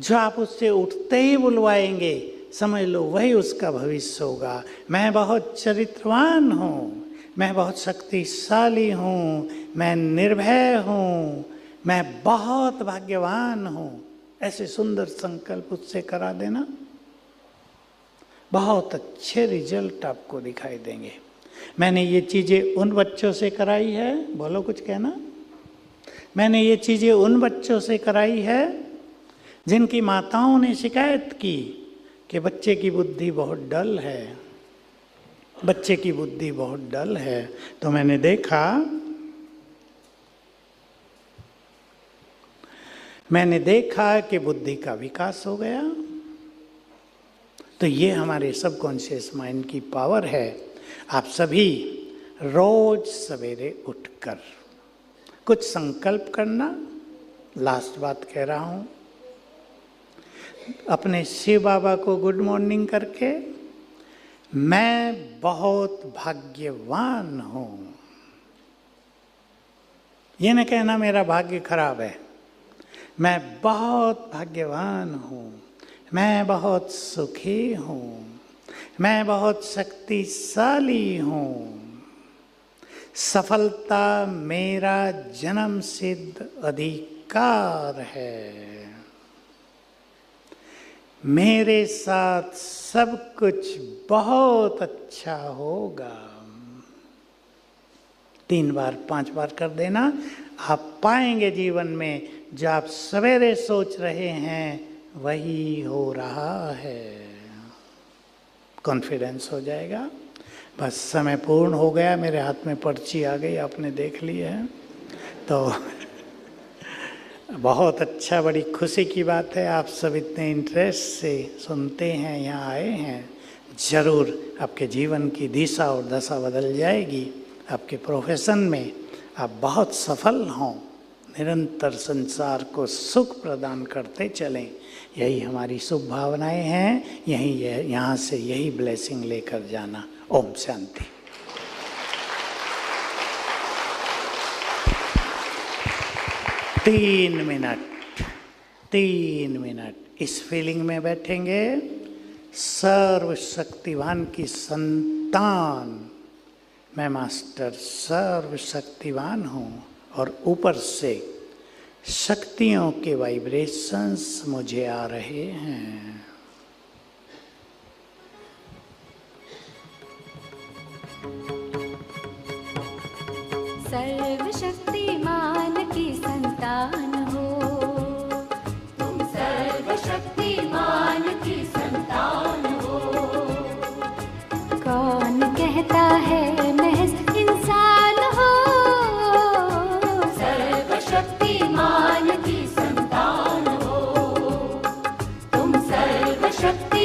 जो आप उससे उठते ही बुलवाएंगे, समझ लो वही उसका भविष्य होगा। मैं बहुत चरित्रवान हूँ, मैं बहुत शक्तिशाली हूँ, मैं निर्भय हूँ, मैं बहुत भाग्यवान हूँ, ऐसे सुंदर संकल्प उससे करा देना, बहुत अच्छे रिजल्ट आपको दिखाई देंगे। मैंने ये चीज़ें उन बच्चों से कराई है, बोलो कुछ कहना। मैंने ये चीज़ें उन बच्चों से कराई है जिनकी माताओं ने शिकायत की कि बच्चे की बुद्धि बहुत डल है, बच्चे की बुद्धि बहुत डल है। तो मैंने देखा कि बुद्धि का विकास हो गया। तो ये हमारे सबकॉन्शियस माइंड की पावर है। आप सभी रोज सवेरे उठकर कुछ संकल्प करना। लास्ट बात कह रहा हूँ, अपने शिव बाबा को गुड मॉर्निंग करके, मैं बहुत भाग्यवान हूँ। ये न कहना मेरा भाग्य खराब है, मैं बहुत भाग्यवान हूँ, मैं बहुत सुखी हूँ, मैं बहुत शक्तिशाली हूँ, सफलता मेरा जन्म सिद्ध अधिकार है, मेरे साथ सब कुछ बहुत अच्छा होगा। 3 बार 5 बार कर देना, आप पाएंगे जीवन में जो आप सवेरे सोच रहे हैं वही हो रहा है। कॉन्फिडेंस हो जाएगा। बस समय पूर्ण हो गया, मेरे हाथ में पर्ची आ गई, आपने देख ली है। तो बहुत अच्छा, बड़ी खुशी की बात है, आप सब इतने इंटरेस्ट से सुनते हैं, यहाँ आए हैं। ज़रूर आपके जीवन की दिशा और दशा बदल जाएगी। आपके प्रोफेशन में आप बहुत सफल हों, निरंतर संसार को सुख प्रदान करते चलें, यही हमारी शुभ भावनाएं हैं। यहाँ से यही ब्लेसिंग लेकर जाना। ओम शांति। तीन मिनट इस फीलिंग में बैठेंगे, सर्वशक्तिवान की संतान मैं मास्टर सर्वशक्तिवान हूँ, और ऊपर से शक्तियों के वाइब्रेशंस मुझे आ रहे हैं। सर्वशक्तिमान की संतान हो, तुम सर्वशक्तिमान की संतान हो, शक्ति